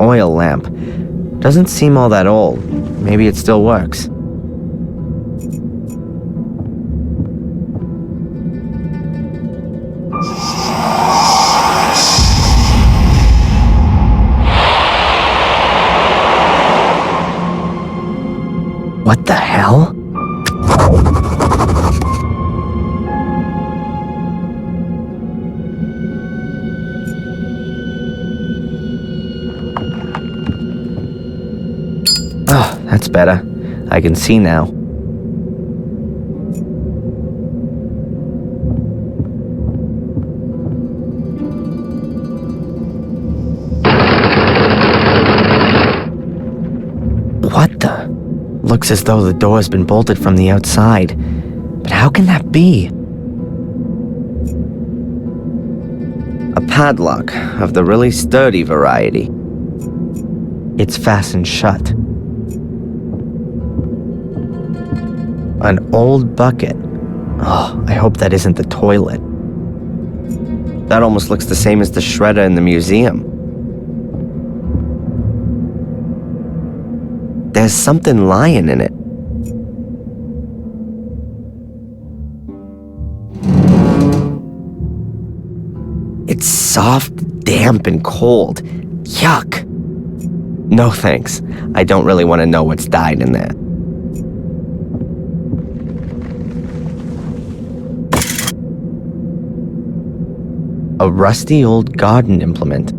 oil lamp. Doesn't seem all that old. Maybe it still works. What the hell? Oh, that's better. I can see now. What the? Looks as though the door's been bolted from the outside. But how can that be? A padlock of the really sturdy variety. It's fastened shut. An old bucket. Oh, I hope that isn't the toilet. That almost looks the same as the shredder in the museum. There's something lying in it. It's soft, damp, and cold. Yuck. No thanks. I don't really want to know what's died in there. A rusty old garden implement.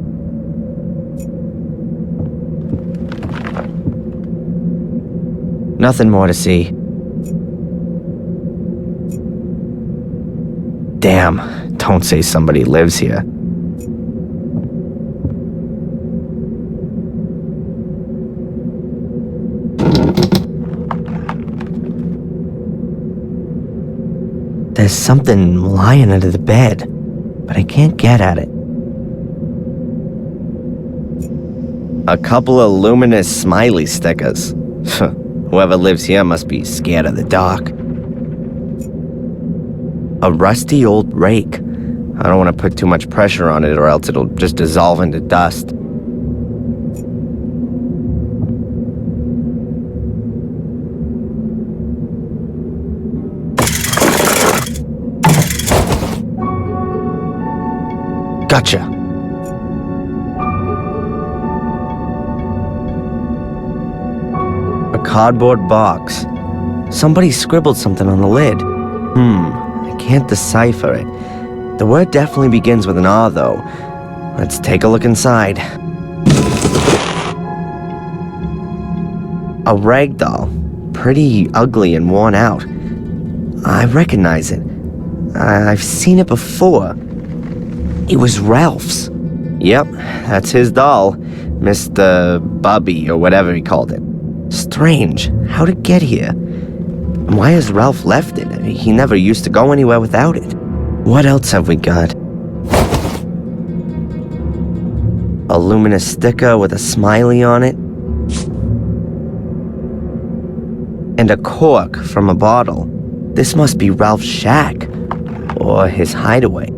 Nothing more to see. Damn, don't say somebody lives here. There's something lying under the bed, but I can't get at it. A couple of luminous smiley stickers. Whoever lives here must be scared of the dark. A rusty old rake. I don't want to put too much pressure on it or else it'll just dissolve into dust. Gotcha. A cardboard box. Somebody scribbled something on the lid. I can't decipher it. The word definitely begins with an R, though. Let's take a look inside. A rag doll. Pretty ugly and worn out. I recognize it. I've seen it before. It was Ralph's. Yep, that's his doll. Mr. Bubby, or whatever he called it. Strange. How'd it get here? And why has Ralph left it? He never used to go anywhere without it. What else have we got? A luminous sticker with a smiley on it. And a cork from a bottle. This must be Ralph's shack. Or his hideaway.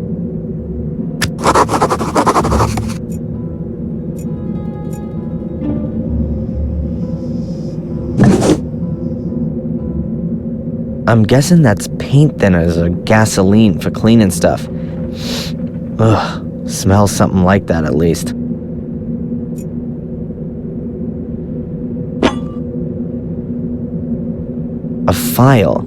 I'm guessing that's paint thinners or gasoline for cleaning stuff. Ugh, smells something like that at least. A file.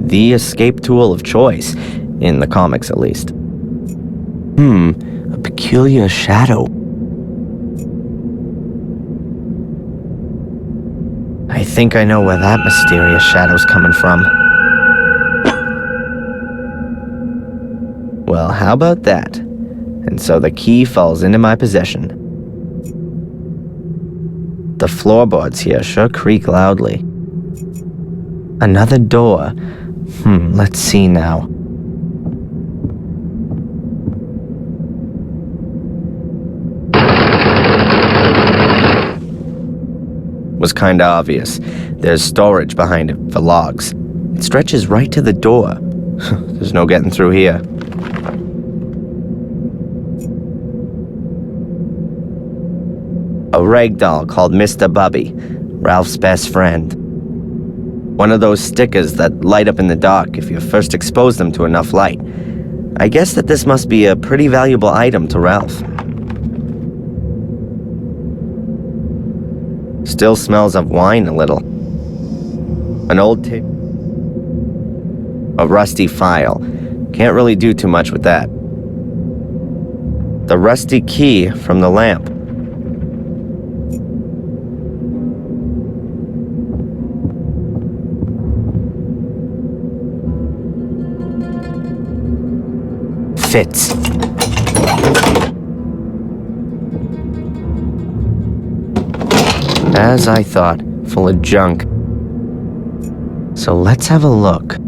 The escape tool of choice, in the comics at least. A peculiar shadow. I think I know where that mysterious shadow's coming from. Well, how about that? And so the key falls into my possession. The floorboards here sure creak loudly. Another door. Let's see now. Was kinda obvious. There's storage behind it for logs. It stretches right to the door. There's no getting through here. A rag doll called Mr. Bubby, Ralph's best friend. One of those stickers that light up in the dark if you first expose them to enough light. I guess that this must be a pretty valuable item to Ralph. Still smells of wine a little. An old tape. A rusty file. Can't really do too much with that. The rusty key from the lamp. Fits. As I thought, full of junk. So let's have a look.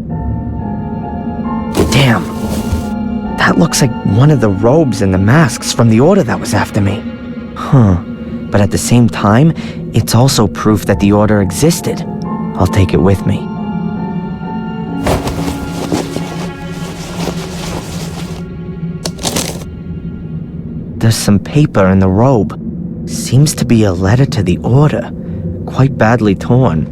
Damn. That looks like one of the robes and the masks from the order that was after me. Huh. But at the same time, it's also proof that the order existed. I'll take it with me. There's some paper in the robe. Seems to be a letter to the order. Quite badly torn.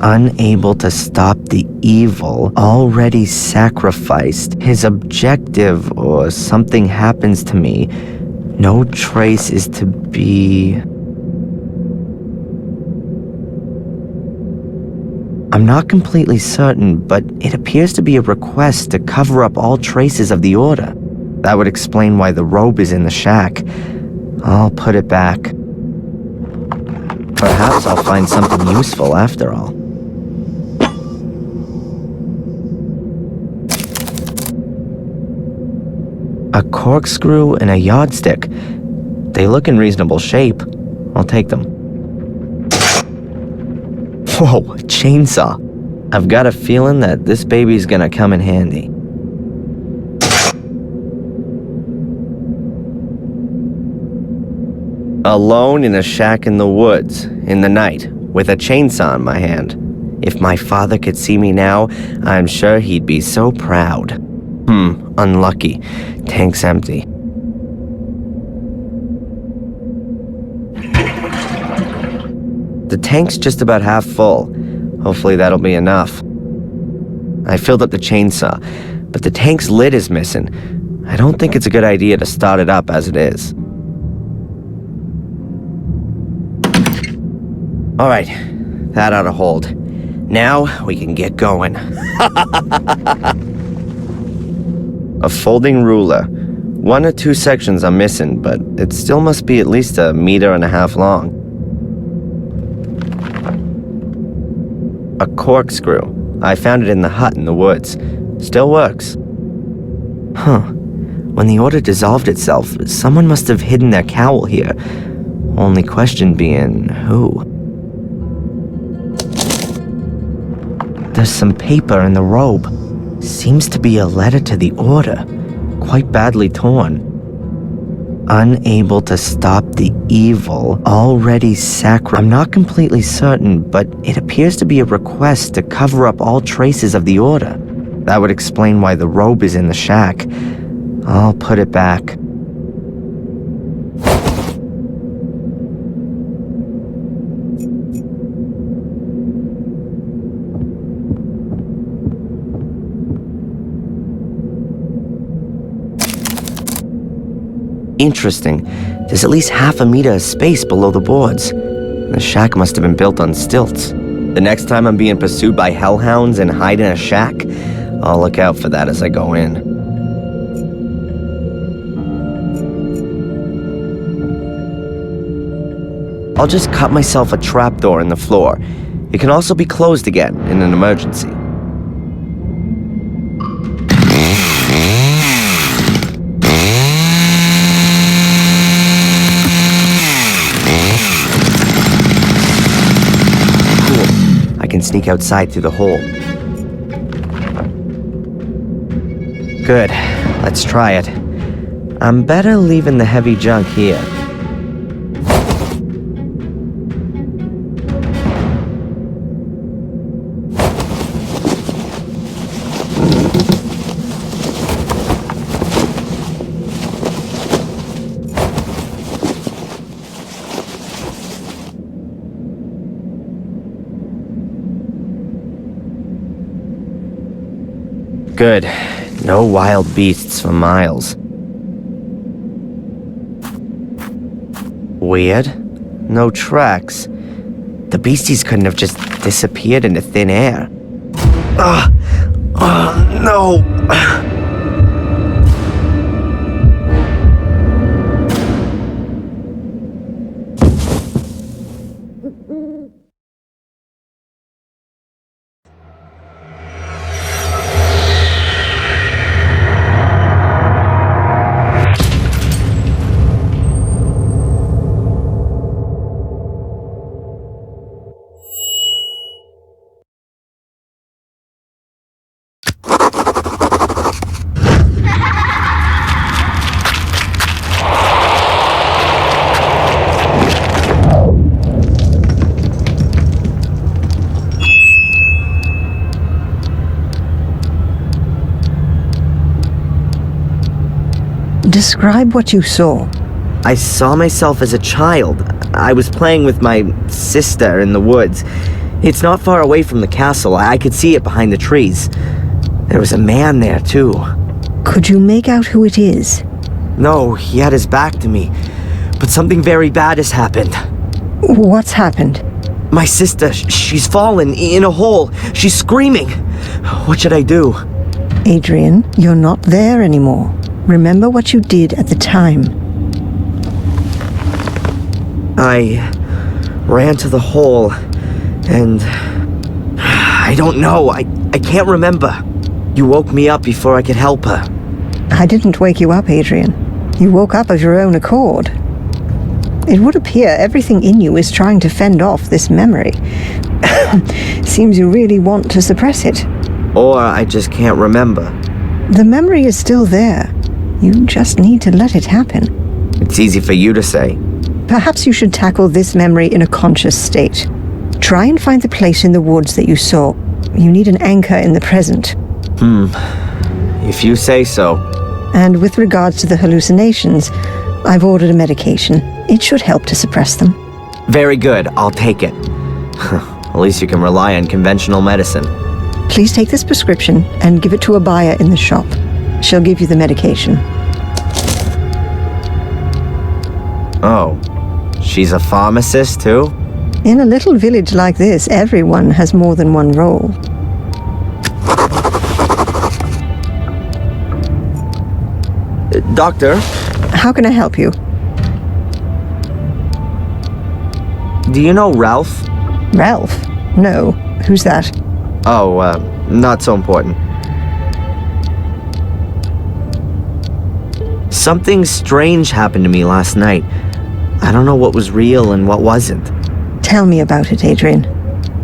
Unable to stop the evil already sacrificed. His objective, or something happens to me. No trace is to be... I'm not completely certain, but it appears to be a request to cover up all traces of the order. That would explain why the robe is in the shack. I'll put it back. Perhaps I'll find something useful after all. A corkscrew and a yardstick. They look in reasonable shape. I'll take them. Whoa, a chainsaw. I've got a feeling that this baby's gonna come in handy. Alone in a shack in the woods, in the night, with a chainsaw in my hand. If my father could see me now, I'm sure he'd be so proud. Unlucky. Tank's empty. The tank's just about half full. Hopefully that'll be enough. I filled up the chainsaw, but the tank's lid is missing. I don't think it's a good idea to start it up as it is. Alright, that ought to hold. Now we can get going. A folding ruler. 1 or 2 sections are missing, but it still must be at least 1.5 meters long. A corkscrew. I found it in the hut in the woods. Still works. Huh. When the order dissolved itself, someone must have hidden their cowl here. Only question being, who? There's some paper in the robe. Seems to be a letter to the order. Quite badly torn. Unable to stop the evil already sacrificed. I'm not completely certain, but it appears to be a request to cover up all traces of the order. That would explain why the robe is in the shack. I'll put it back. Interesting. There's at least 0.5 meter of space below the boards. The shack must have been built on stilts. The next time I'm being pursued by hellhounds and hide in a shack, I'll look out for that as I go in. I'll just cut myself a trapdoor in the floor. It can also be closed again in an emergency. Can sneak outside through the hole. Good. Let's try it. I'm better leaving the heavy junk here. Good. No wild beasts for miles. Weird. No tracks. The beasties couldn't have just disappeared into thin air. No! Describe what you saw. I saw myself as a child. I was playing with my sister in the woods. It's not far away from the castle. I could see it behind the trees. There was a man there, too. Could you make out who it is? No, he had his back to me. But something very bad has happened. What's happened? My sister, she's fallen in a hole. She's screaming. What should I do? Adrian, you're not there anymore. Remember what you did at the time. I ran to the hole, and I don't know. I can't remember. You woke me up before I could help her. I didn't wake you up, Adrian. You woke up of your own accord. It would appear everything in you is trying to fend off this memory. Seems you really want to suppress it. Or I just can't remember. The memory is still there. You just need to let it happen. It's easy for you to say. Perhaps you should tackle this memory in a conscious state. Try and find the place in the woods that you saw. You need an anchor in the present. If you say so. And with regards to the hallucinations, I've ordered a medication. It should help to suppress them. Very good. I'll take it. At least you can rely on conventional medicine. Please take this prescription and give it to a buyer in the shop. She'll give you the medication. Oh, she's a pharmacist too? In a little village like this, everyone has more than one role. Doctor? How can I help you? Do you know Ralph? Ralph? No. Who's that? Oh, not so important. Something strange happened to me last night. I don't know what was real and what wasn't. Tell me about it, Adrian.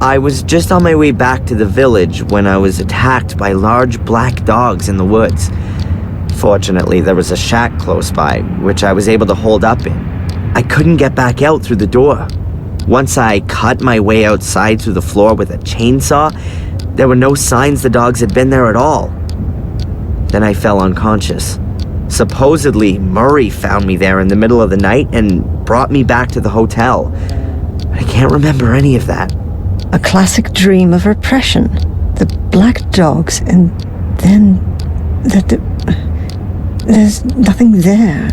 I was just on my way back to the village when I was attacked by large black dogs in the woods. Fortunately, there was a shack close by, which I was able to hold up in. I couldn't get back out through the door. Once I cut my way outside through the floor with a chainsaw, there were no signs the dogs had been there at all. Then I fell unconscious. Supposedly, Murray found me there in the middle of the night and brought me back to the hotel. I can't remember any of that. A classic dream of repression. The black dogs, and then there's nothing there.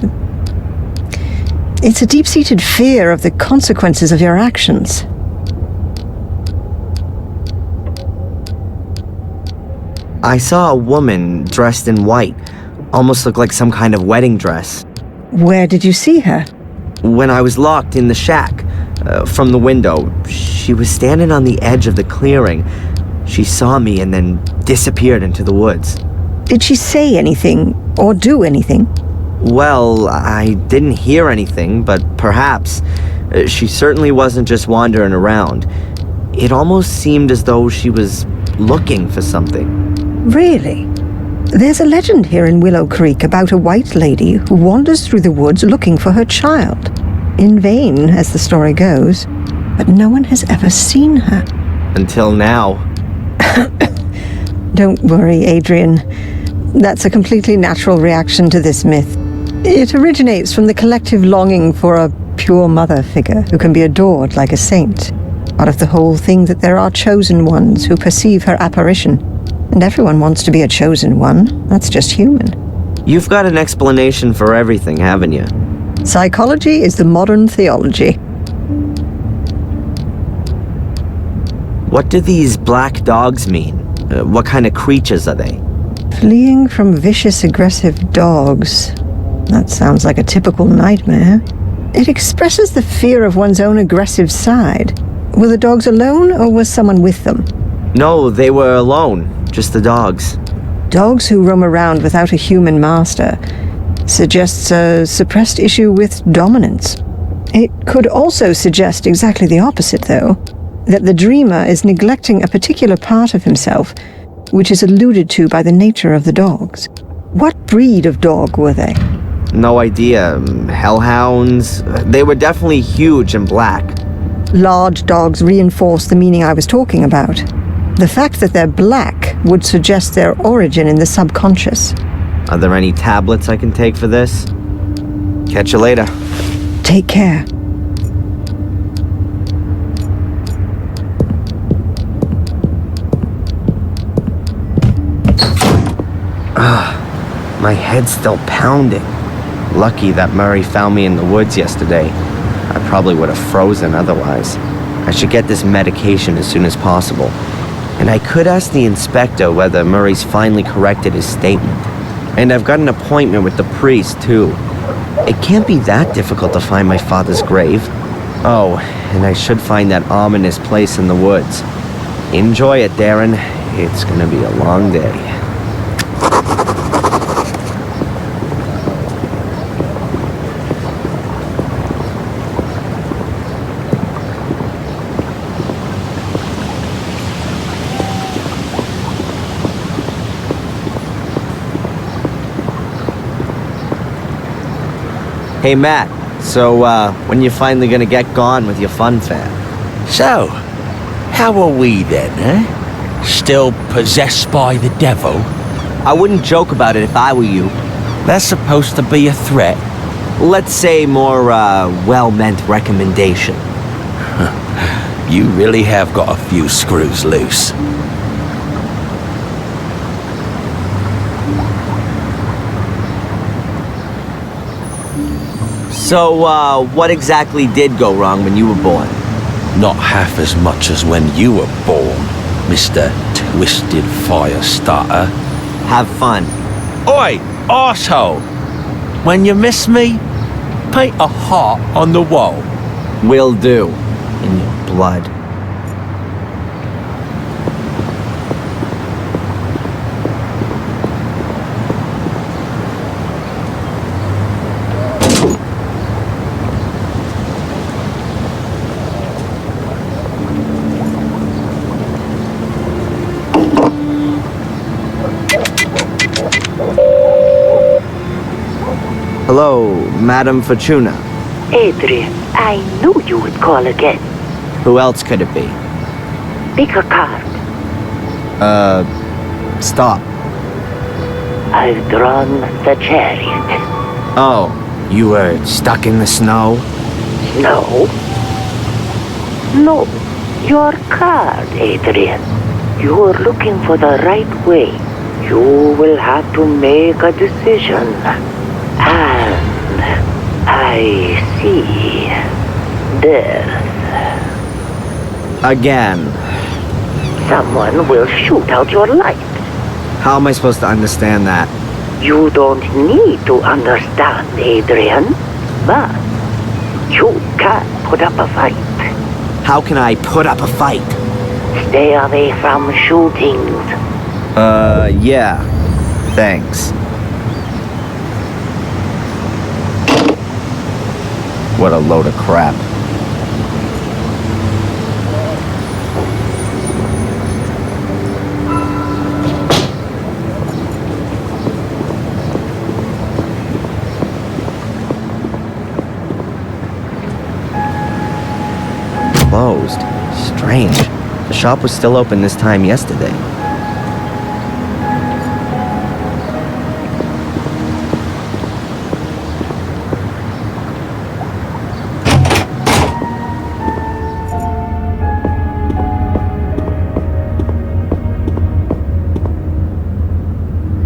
It's a deep-seated fear of the consequences of your actions. I saw a woman dressed in white. Almost looked like some kind of wedding dress. Where did you see her? When I was locked in the shack, from the window, she was standing on the edge of the clearing. She saw me and then disappeared into the woods. Did she say anything or do anything? Well, I didn't hear anything, but perhaps. She certainly wasn't just wandering around. It almost seemed as though she was looking for something. Really? There's a legend here in Willow Creek about a white lady who wanders through the woods looking for her child. In vain, as the story goes, but no one has ever seen her. Until now. Don't worry, Adrian. That's a completely natural reaction to this myth. It originates from the collective longing for a pure mother figure who can be adored like a saint. Out of the whole thing that there are chosen ones who perceive her apparition. And everyone wants to be a chosen one. That's just human. You've got an explanation for everything, haven't you? Psychology is the modern theology. What do these black dogs mean? What kind of creatures are they? Fleeing from vicious, aggressive dogs. That sounds like a typical nightmare. It expresses the fear of one's own aggressive side. Were the dogs alone, or was someone with them? No, they were alone. Just the dogs. Dogs who roam around without a human master suggests a suppressed issue with dominance. It could also suggest exactly the opposite, though. That the dreamer is neglecting a particular part of himself, which is alluded to by the nature of the dogs. What breed of dog were they? No idea. Hellhounds? They were definitely huge and black. Large dogs reinforce the meaning I was talking about. The fact that they're black would suggest their origin in the subconscious. Are there any tablets I can take for this? Catch you later. Take care. My head's still pounding. Lucky that Murray found me in the woods yesterday. I probably would have frozen otherwise. I should get this medication as soon as possible. And I could ask the inspector whether Murray's finally corrected his statement. And I've got an appointment with the priest, too. It can't be that difficult to find my father's grave. Oh, and I should find that ominous place in the woods. Enjoy it, Darren. It's gonna be a long day. Hey, Matt, so, when you finally gonna get gone with your fun fair? So, how are we then, eh? Still possessed by the devil? I wouldn't joke about it if I were you. That's supposed to be a threat. Let's say more, well-meant recommendation. You really have got a few screws loose. So, what exactly did go wrong when you were born? Not half as much as when you were born, Mr. Twisted Fire Starter. Have fun. Oi, arsehole! When you miss me, paint a heart on the wall. Will do. In your blood. Hello, Madame Fortuna. Adrian, I knew you would call again. Who else could it be? Pick a card. Stop. I've drawn the chariot. Oh, you were stuck in the snow? No. No. Your card, Adrian. You're looking for the right way. You will have to make a decision. And I see death. Again. Someone will shoot out your light. How am I supposed to understand that? You don't need to understand, Adrian. But you can put up a fight. How can I put up a fight? Stay away from shootings. Yeah. Thanks. What a load of crap. Closed. Strange. The shop was still open this time yesterday.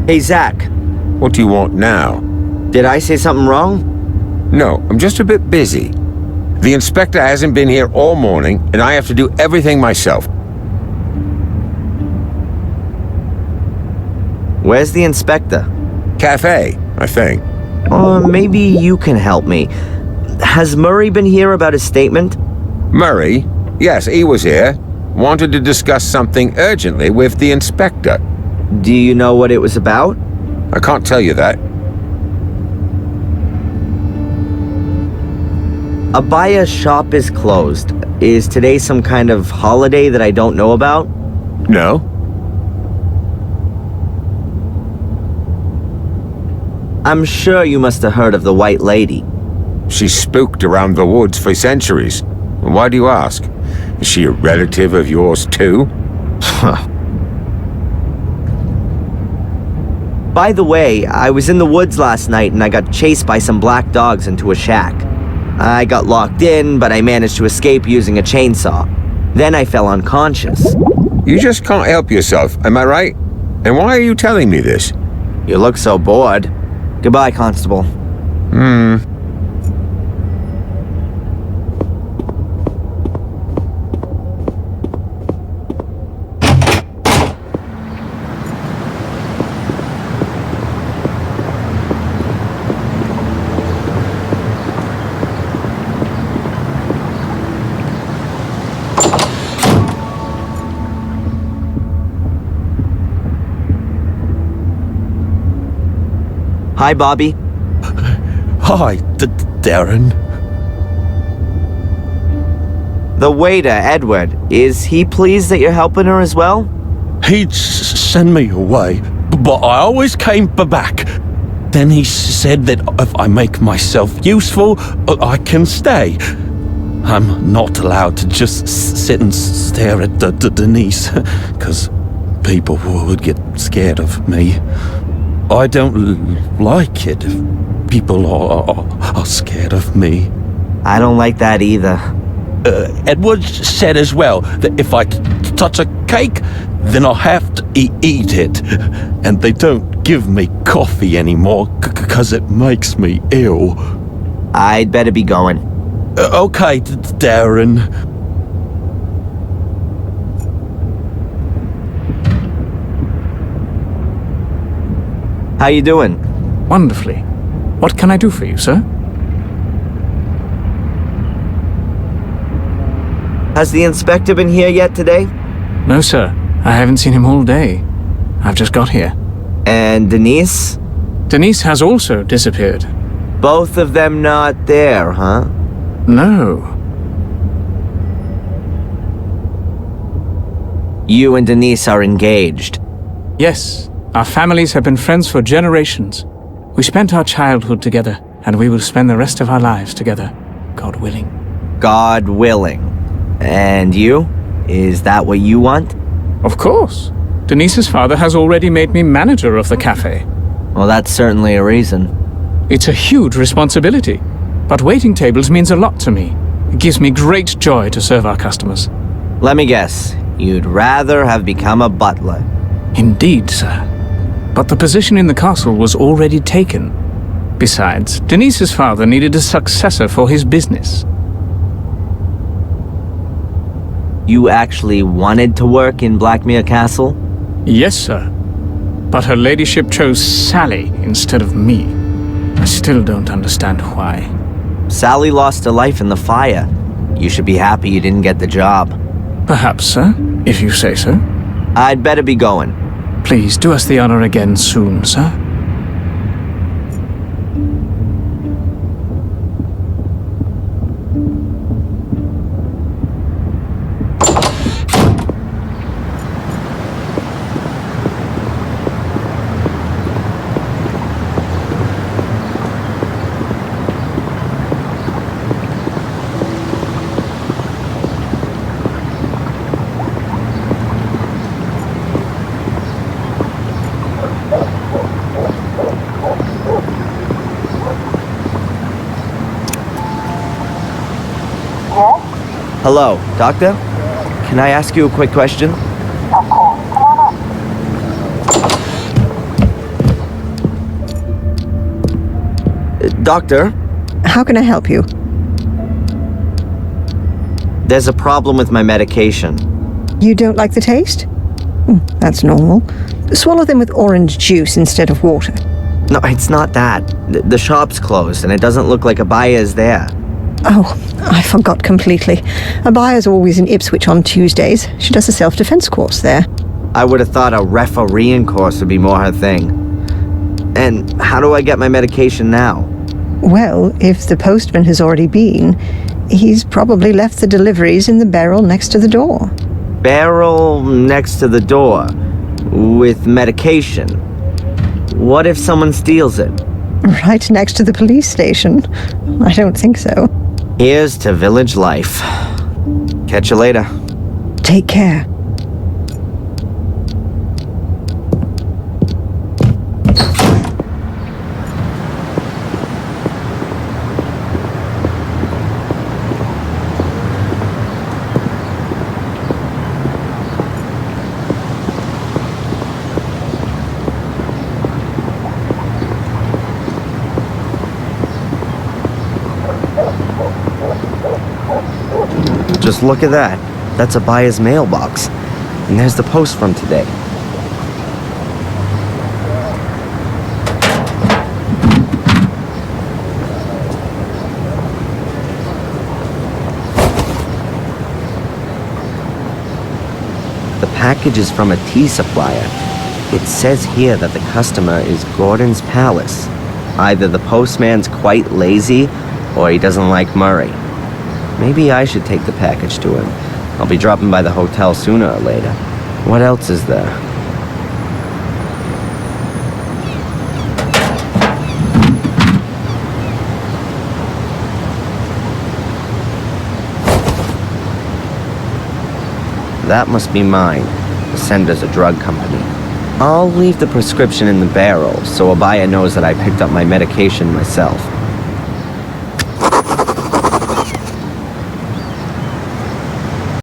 Hey, Zach, What do you want now? did I say something wrong? No, I'm just a bit busy. The inspector hasn't been here all morning, and I have to do everything myself. Where's the inspector? Cafe, I think. Or maybe you can help me. Has Murray been here about his statement? Murray? Yes, he was here. Wanted to discuss something urgently with the inspector. Do you know what it was about? I can't tell you that. Abaya's shop is closed. Is today some kind of holiday that I don't know about? No? I'm sure you must have heard of the White Lady. She's spooked around the woods for centuries. Why do you ask? Is she a relative of yours too? By the way, I was in the woods last night and I got chased by some black dogs into a shack. I got locked in, but I managed to escape using a chainsaw. Then I fell unconscious. You just can't help yourself, am I right? And why are you telling me this? You look so bored. Goodbye, Constable. Hi, Bobby. Hi, Darren. The waiter, Edward, is he pleased that you're helping her as well? He'd send me away, but I always came back. Then he said that if I make myself useful, I can stay. I'm not allowed to just sit and stare at Denise, because people would get scared of me. I don't like it if people are scared of me. I don't like that either. Edward said as well that if I touch a cake, then I'll have to eat it. And they don't give me coffee anymore because it makes me ill. I'd better be going. Okay, Darren. How you doing? Wonderfully. What can I do for you, sir? Has the inspector been here yet today? No, sir. I haven't seen him all day. I've just got here. And Denise? Denise has also disappeared. Both of them not there, huh? No. You and Denise are engaged. Yes, our families have been friends for generations. We spent our childhood together, and we will spend the rest of our lives together, God willing. God willing. And you? Is that what you want? Of course. Denise's father has already made me manager of the cafe. Well, that's certainly a reason. It's a huge responsibility, but waiting tables means a lot to me. It gives me great joy to serve our customers. Let me guess. You'd rather have become a butler. Indeed, sir. But the position in the castle was already taken. Besides, Denise's father needed a successor for his business. You actually wanted to work in Blackmere Castle? Yes, sir. But her ladyship chose Sally instead of me. I still don't understand why. Sally lost her life in the fire. You should be happy you didn't get the job. Perhaps, sir, if you say so. I'd better be going. Please do us the honor again soon, sir. Hello, Doctor? Can I ask you a quick question? Of course. Come on up. Doctor, How can I help you? there's a problem with my medication. You don't like the taste? That's normal. Swallow them with orange juice instead of water. No, it's not that. The shop's closed, and it doesn't look like Abaya is there. Oh, I forgot completely. Abaya's always in Ipswich on Tuesdays. She does a self-defense course there. I would have thought a refereeing course would be more her thing. And how do I get my medication now? Well, if the postman has already been, he's probably left the deliveries in the barrel next to the door. Barrel next to the door with medication. What if someone steals it? Right next to the police station? I don't think so. Here's to village life. Catch you later. Take care. Just look at that. That's Abaya's mailbox. And there's the post from today. The package is from a tea supplier. It says here that the customer is Gordon's Palace. Either the postman's quite lazy, or he doesn't like Murray. Maybe I should take the package to him. I'll be dropping by the hotel sooner or later. What else is there? That must be mine. The sender's a drug company. I'll leave the prescription in the barrel so Abaya knows that I picked up my medication myself.